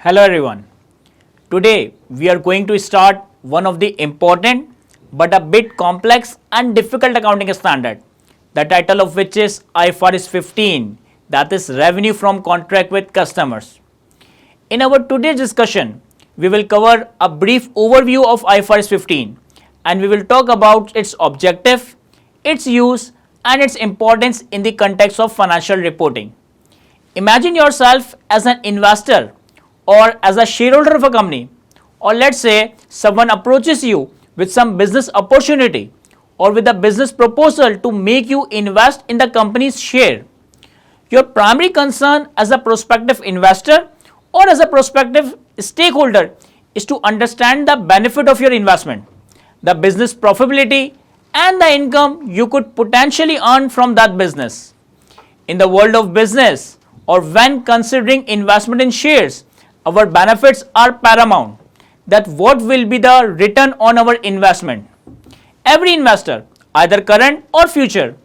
Hello everyone. Today we are going to start one of the important but a bit complex and difficult accounting standard, the title of which is IFRS 15, that is revenue from contract with customers. In our today's discussion, we will cover a brief overview of IFRS 15 and we will talk about its objective, its use and its importance in the context of financial reporting. Imagine yourself as an investor or as a shareholder of a company, or let's say someone approaches you with some business opportunity or with a business proposal to make you invest in the company's share. Your primary concern as a prospective investor or as a prospective stakeholder is to understand the benefit of your investment, the business profitability and the income you could potentially earn from that business. In the world of business or when considering investment in shares, our benefits are paramount, that what will be the return on our investment. Every investor, either current or future,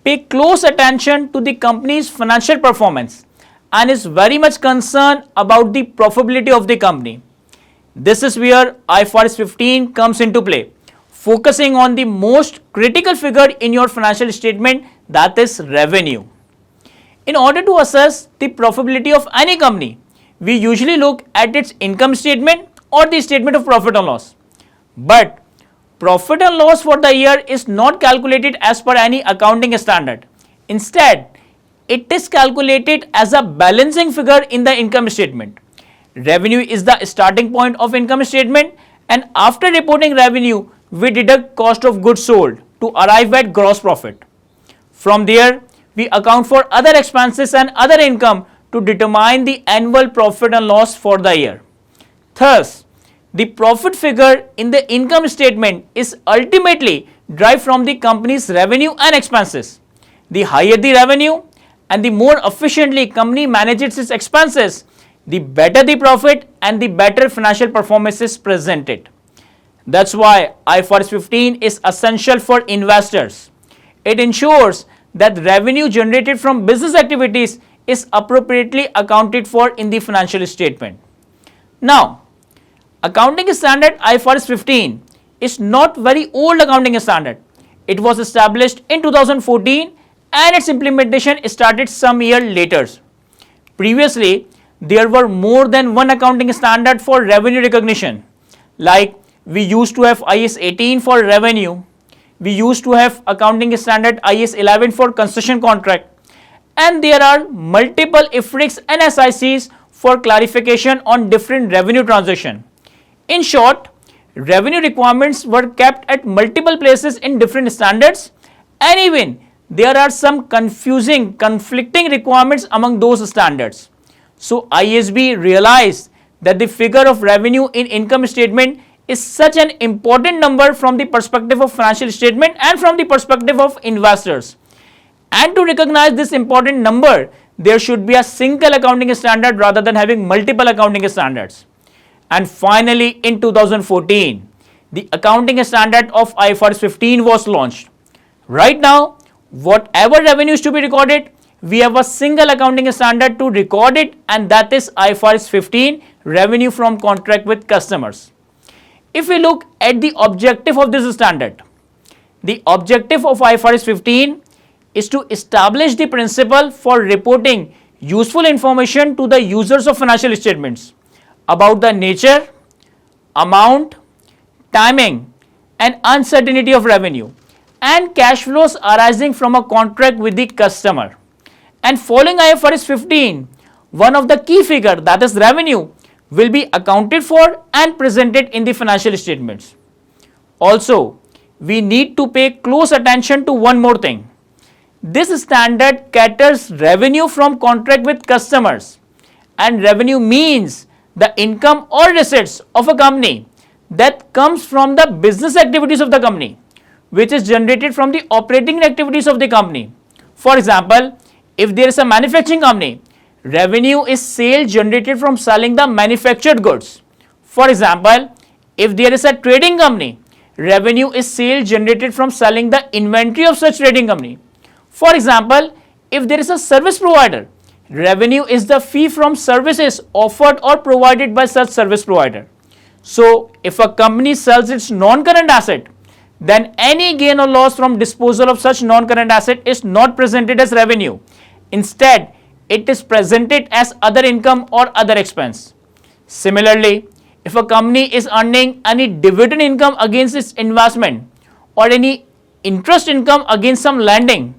pay close attention to the company's financial performance and is very much concerned about the profitability of the company. This is where IFRS 15 comes into play, focusing on the most critical figure in your financial statement, that is revenue. In order to assess the profitability of any company, we usually look at its income statement or the statement of profit and loss. But profit and loss for the year is not calculated as per any accounting standard. Instead, it is calculated as a balancing figure in the income statement. Revenue is the starting point of income statement, and after reporting revenue, we deduct cost of goods sold to arrive at gross profit. From there, we account for other expenses and other income to determine the annual profit and loss for the year. Thus, the profit figure in the income statement is ultimately derived from the company's revenue and expenses. The higher the revenue and the more efficiently company manages its expenses, the better the profit and the better financial performance is presented. That's why IFRS 15 is essential for investors. It ensures that revenue generated from business activities is appropriately accounted for in the financial statement. Now, accounting standard IFRS 15 is not very old accounting standard. It was established in 2014 and its implementation started some year later. Previously, there were more than one accounting standard for revenue recognition. Like we used to have IAS 18 for revenue, we used to have accounting standard IAS 11 for concession contract, and there are multiple IFRS and SICs for clarification on different revenue transaction. In short, revenue requirements were kept at multiple places in different standards, and even there are some conflicting requirements among those standards. So IASB realized that the figure of revenue in income statement is such an important number from the perspective of financial statement and from the perspective of investors. And to recognize this important number, there should be a single accounting standard rather than having multiple accounting standards. And finally, in 2014, the accounting standard of IFRS 15 was launched. Right now, whatever revenue is to be recorded, we have a single accounting standard to record it, and that is IFRS 15, revenue from contract with customers. If we look at the objective of this standard, the objective of IFRS 15 is to establish the principle for reporting useful information to the users of financial statements about the nature, amount, timing and uncertainty of revenue and cash flows arising from a contract with the customer. And following IFRS 15, one of the key figure, that is revenue, will be accounted for and presented in the financial statements. Also, we need to pay close attention to one more thing. This standard caters revenue from contract with customers, and revenue means the income or receipts of a company that comes from the business activities of the company, which is generated from the operating activities of the company. For example, if there is a manufacturing company, revenue is sales generated from selling the manufactured goods. For example, if there is a trading company, revenue is sales generated from selling the inventory of such trading company. For example, if there is a service provider, Revenue is the fee from services offered or provided by such service provider. So, if a company sells its non-current asset, then any gain or loss from disposal of such non-current asset is not presented as revenue. Instead, it is presented as other income or other expense. Similarly, if a company is earning any dividend income against its investment or any interest income against some lending,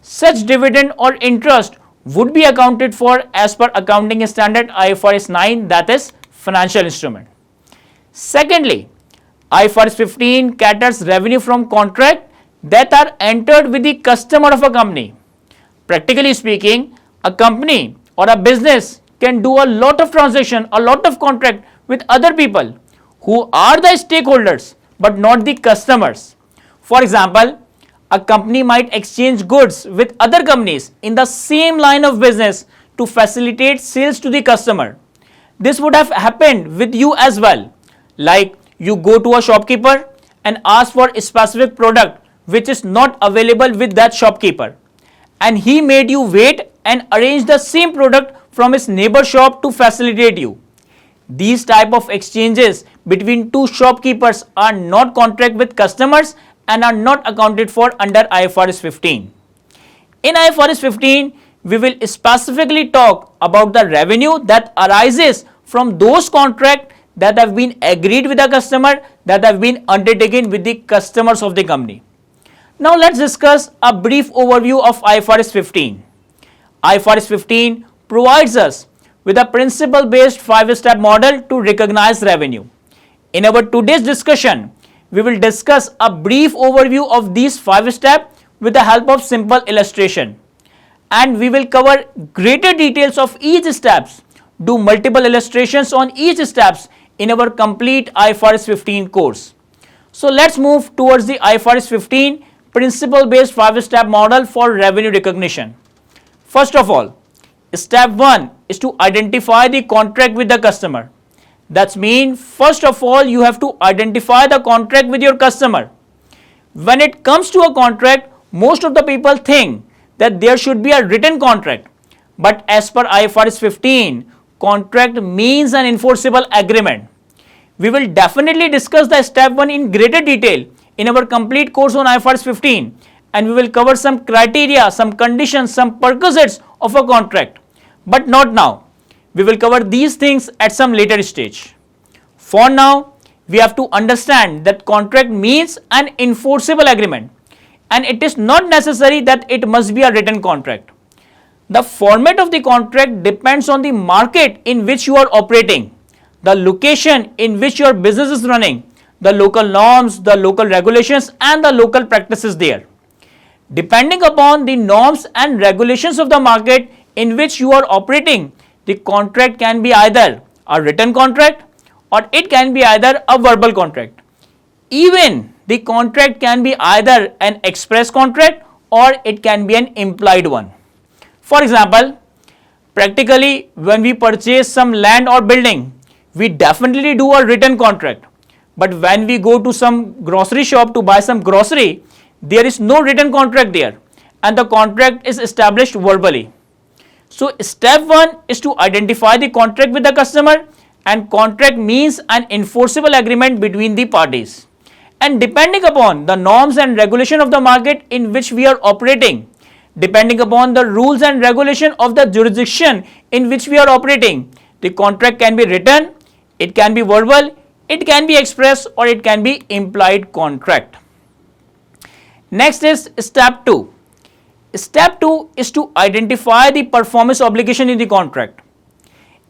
such dividend or interest would be accounted for as per accounting standard IFRS 9, that is financial instrument. Secondly, IFRS 15 caters revenue from contract that are entered with the customer of a company. Practically speaking, a company or a business can do a lot of transaction, a lot of contract with other people who are the stakeholders but not the customers. For example, a company might exchange goods with other companies in the same line of business to facilitate sales to the customer. This would have happened with you as well. Like you go to a shopkeeper and ask for a specific product which is not available with that shopkeeper, and he made you wait and arrange the same product from his neighbor shop to facilitate you. These type of exchanges between two shopkeepers are not contract with customers and are not accounted for under IFRS 15. In IFRS 15, we will specifically talk about the revenue that arises from those contracts that have been agreed with the customer, that have been undertaken with the customers of the company. Now let's discuss a brief overview of IFRS 15. IFRS 15 provides us with a principle-based 5-step model to recognize revenue. In our today's discussion, we will discuss a brief overview of these 5 steps with the help of simple illustration. And we will cover greater details of each steps, do multiple illustrations on each steps in our complete IFRS 15 course. So let's move towards the IFRS 15 principle-based 5-step model for revenue recognition. First of all, step 1 is to identify the contract with the customer. That means, first of all, you have to identify the contract with your customer. When it comes to a contract, most of the people think that there should be a written contract. But as per IFRS 15, contract means an enforceable agreement. We will definitely discuss the step 1 in greater detail in our complete course on IFRS 15, and we will cover some criteria, some conditions, some perquisites of a contract. But not now. We will cover these things at some later stage. For now, we have to understand that contract means an enforceable agreement, and it is not necessary that it must be a written contract. The format of the contract depends on the market in which you are operating, the location in which your business is running, the local norms, the local regulations, and the local practices there. Depending upon the norms and regulations of the market in which you are operating, the contract can be either a written contract or it can be either a verbal contract. Even the contract can be either an express contract or it can be an implied one. For example, practically when we purchase some land or building, we definitely do a written contract. But when we go to some grocery shop to buy some grocery, there is no written contract there, and the contract is established verbally. So step 1 is to identify the contract with the customer, and contract means an enforceable agreement between the parties. And depending upon the norms and regulation of the market in which we are operating, depending upon the rules and regulation of the jurisdiction in which we are operating, the contract can be written, it can be verbal, it can be express, or it can be implied contract. Next is step 2. Step 2 is to identify the performance obligation in the contract.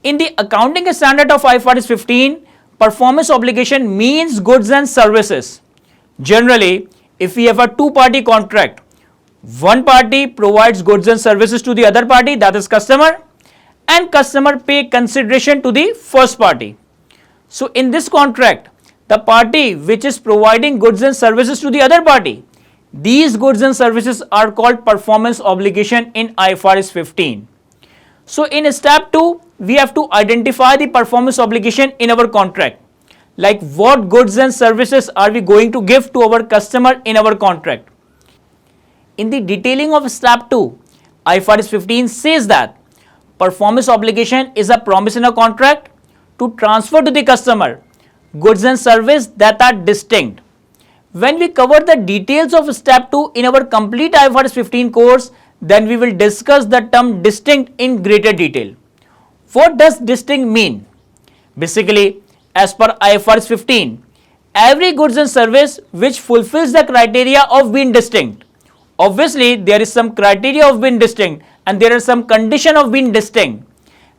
In the accounting standard of IFRS 15, performance obligation means goods and services. Generally, if we have a two-party contract, one party provides goods and services to the other party, that is customer, and customer pay consideration to the first party. So in this contract, the party which is providing goods and services to the other party, these goods and services are called performance obligation in IFRS 15. So in step 2, we have to identify the performance obligation in our contract. Like what goods and services are we going to give to our customer in our contract. In the detailing of step 2, IFRS 15 says that performance obligation is a promise in a contract to transfer to the customer goods and service that are distinct. When we cover the details of step 2 in our complete IFRS 15 course, then we will discuss the term distinct in greater detail. What does distinct mean? Basically, as per IFRS 15, every goods and service which fulfills the criteria of being distinct. Obviously, there is some criteria of being distinct and there are some condition of being distinct.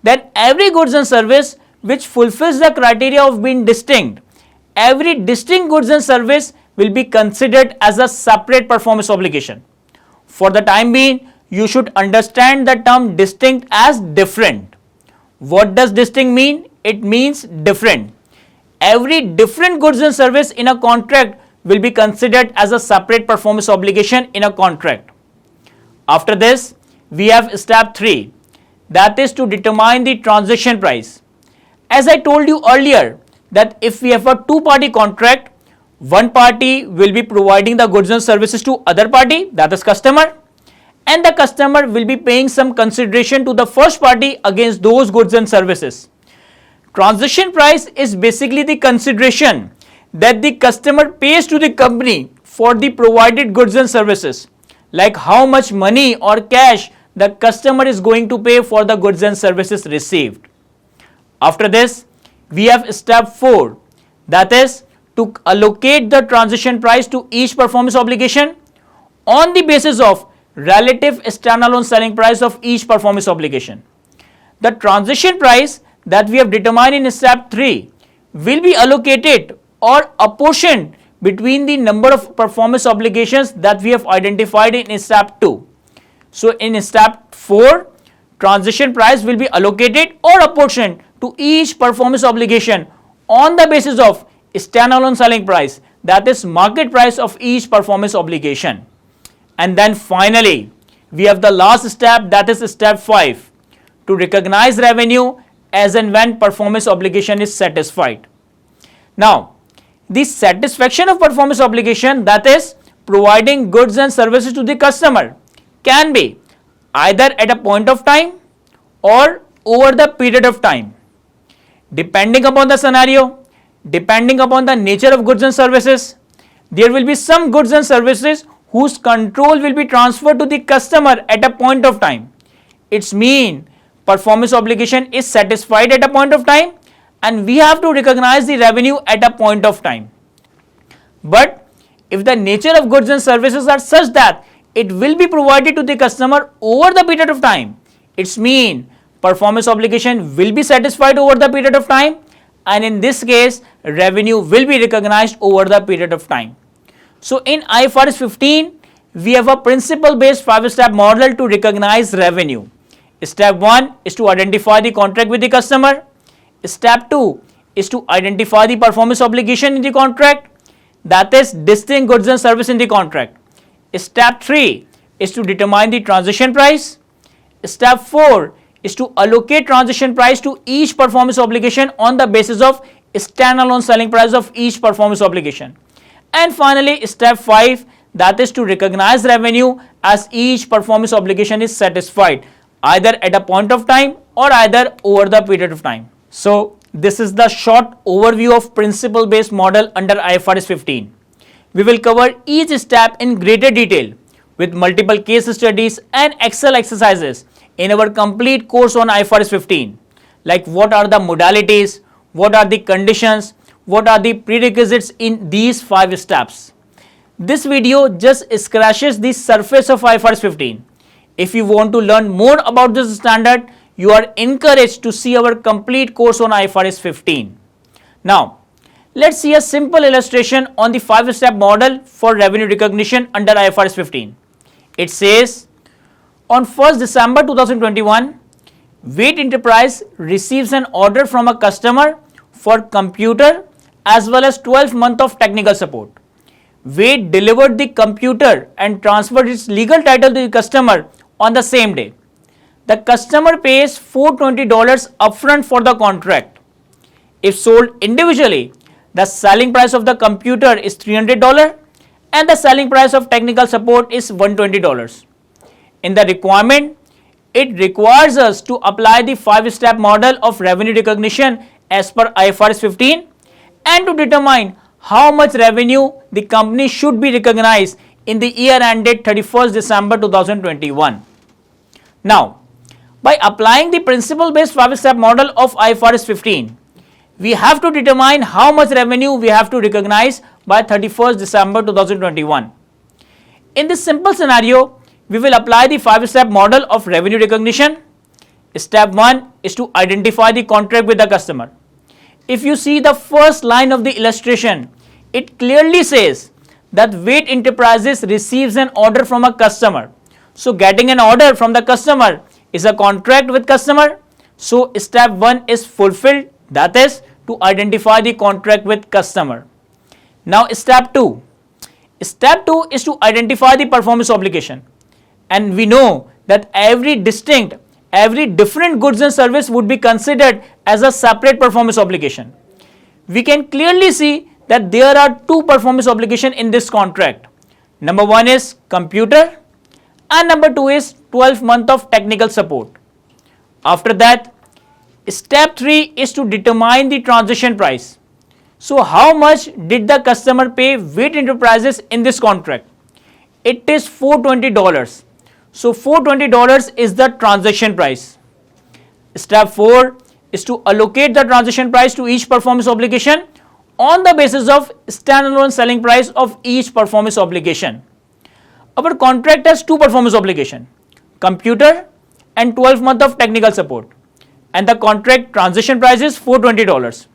Then every goods and service which fulfills the criteria of being distinct, every distinct goods and service will be considered as a separate performance obligation. For the time being, you should understand the term distinct as different. What does distinct mean? It means different. Every different goods and service in a contract will be considered as a separate performance obligation in a contract. After this, we have step 3, that is to determine the transaction price. As I told you earlier, that if we have a two-party contract, one party will be providing the goods and services to other party, that is customer, and the customer will be paying some consideration to the first party against those goods and services. Transaction price is basically the consideration that the customer pays to the company for the provided goods and services, like how much money or cash the customer is going to pay for the goods and services received. After this, we have step 4, that is to allocate the transaction price to each performance obligation on the basis of relative standalone selling price of each performance obligation. The transaction price that we have determined in step 3 will be allocated or apportioned between the number of performance obligations that we have identified in step 2. So in step 4, transaction price will be allocated or apportioned to each performance obligation on the basis of standalone selling price, that is market price of each performance obligation. And then finally, we have the last step, that is step 5, to recognize revenue as and when performance obligation is satisfied. Now, the satisfaction of performance obligation, that is providing goods and services to the customer, can be either at a point of time or over the period of time. Depending upon the scenario, depending upon the nature of goods and services, there will be some goods and services whose control will be transferred to the customer at a point of time. It's mean performance obligation is satisfied at a point of time and we have to recognize the revenue at a point of time. But if the nature of goods and services are such that it will be provided to the customer over the period of time, it's mean performance obligation will be satisfied over the period of time, and in this case revenue will be recognized over the period of time. So in IFRS 15, we have a principle based 5-step model to recognize revenue. Step 1 is to identify the contract with the customer. Step 2 is to identify the performance obligation in the contract, that is distinct goods and service in the contract. Step 3 is to determine the transaction price. Step 4 is to allocate transaction price to each performance obligation on the basis of standalone selling price of each performance obligation. And finally, step 5, that is to recognize revenue as each performance obligation is satisfied, either at a point of time or either over the period of time. So this is the short overview of principle based model under IFRS 15. We will cover each step in greater detail with multiple case studies and Excel exercises in our complete course on IFRS 15, like what are the modalities, what are the conditions, what are the prerequisites in these 5 steps. This video just scratches the surface of IFRS 15. If you want to learn more about this standard, you are encouraged to see our complete course on IFRS 15. Now, let's see a simple illustration on the 5-step model for revenue recognition under IFRS 15. It says, on 1st December 2021, Wait Enterprise receives an order from a customer for computer as well as 12 months of technical support. Wait delivered the computer and transferred its legal title to the customer on the same day. The customer pays $420 upfront for the contract. If sold individually, the selling price of the computer is $300 and the selling price of technical support is $120. In the requirement, it requires us to apply the 5-step model of revenue recognition as per IFRS 15 and to determine how much revenue the company should be recognized in the year ended 31st December 2021. Now, by applying the principle-based 5-step model of IFRS 15, we have to determine how much revenue we have to recognize by 31st December 2021. In this simple scenario, we will apply the 5-step model of revenue recognition. Step 1 is to identify the contract with the customer. If you see the first line of the illustration, it clearly says that Wade Enterprises receives an order from a customer. So getting an order from the customer is a contract with customer. So step 1 is fulfilled, that is to identify the contract with customer. Now step 2. Step 2 is to identify the performance obligation. And we know that every different goods and service would be considered as a separate performance obligation. We can clearly see that there are two performance obligations in this contract. Number 1 is computer and number 2 is 12 months of technical support. After that, step 3 is to determine the transaction price. So how much did the customer pay Wade Enterprises in this contract? It is $420. So $420 is the transaction price. Step 4 is to allocate the transaction price to each performance obligation on the basis of standalone selling price of each performance obligation. Our contract has two performance obligations, computer and 12 months of technical support, and the contract transaction price is $420.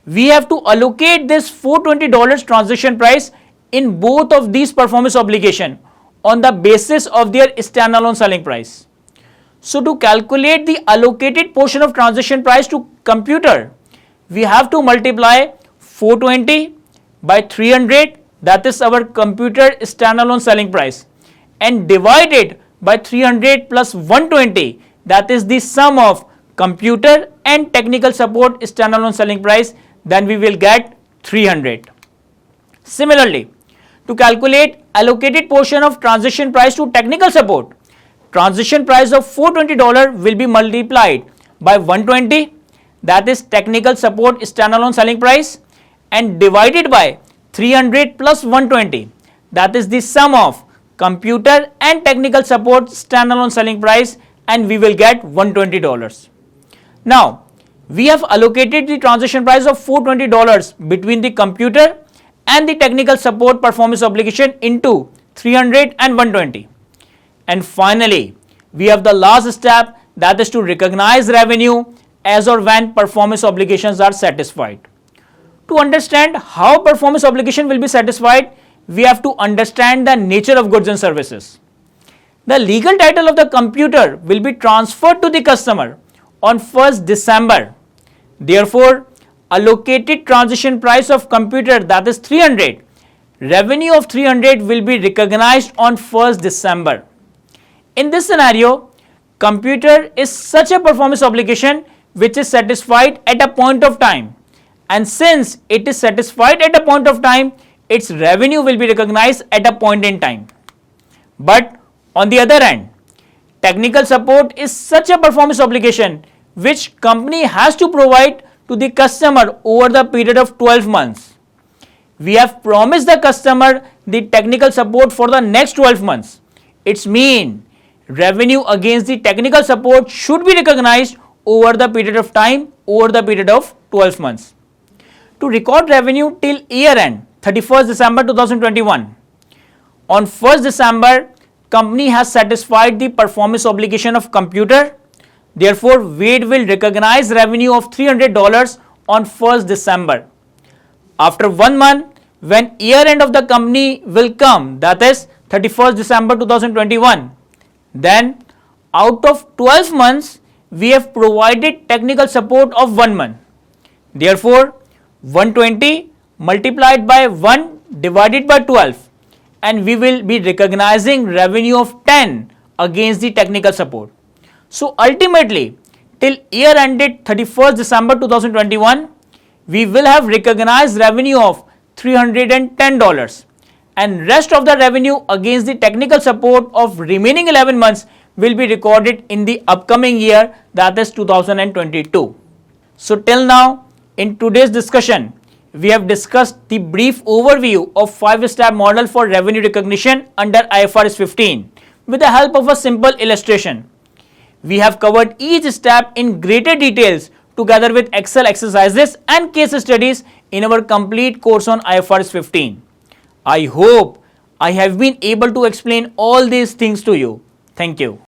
We have to allocate this $420 transaction price in both of these performance obligations on the basis of their standalone selling price. So to calculate the allocated portion of transaction price to computer, we have to multiply 420 by 300, that is our computer standalone selling price, and divide it by 300 plus 120, that is the sum of computer and technical support standalone selling price, then we will get 300. Similarly, to calculate allocated portion of transaction price to technical support, transaction price of $420 will be multiplied by 120, that is technical support standalone selling price, and divided by 300 plus 120, that is the sum of computer and technical support standalone selling price, and we will get $120. Now, we have allocated the transaction price of $420 between the computer and the technical support performance obligation into 300 and 120. And finally, we have the last step, that is to recognize revenue as or when performance obligations are satisfied. To understand how performance obligation will be satisfied, we have to understand the nature of goods and services. The legal title of the computer will be transferred to the customer on 1st December. Therefore, allocated transaction price of computer, that is 300, revenue of 300 will be recognized on 1st December. In this scenario, computer is such a performance obligation which is satisfied at a point of time, and since it is satisfied at a point of time, its revenue will be recognized at a point in time. But on the other hand, technical support is such a performance obligation which company has to provide to the customer over the period of 12 months. We have promised the customer the technical support for the next 12 months. It means revenue against the technical support should be recognized over the period of time, over the period of 12 months. To record revenue till year end, 31st December 2021, on 1st December, company has satisfied the performance obligation of computer. Therefore, Wade will recognize revenue of $300 on 1st December. After 1 month, when year end of the company will come, that is 31st December 2021, then out of 12 months, we have provided technical support of 1 month. Therefore, 120 multiplied by 1 divided by 12, and we will be recognizing revenue of 10 against the technical support. So ultimately, till year ended 31st December 2021, we will have recognized revenue of $310, and rest of the revenue against the technical support of remaining 11 months will be recorded in the upcoming year, that is 2022. So till now, in today's discussion, we have discussed the brief overview of 5-step model for revenue recognition under IFRS 15 with the help of a simple illustration. We have covered each step in greater details together with Excel exercises and case studies in our complete course on IFRS 15. I hope I have been able to explain all these things to you. Thank you.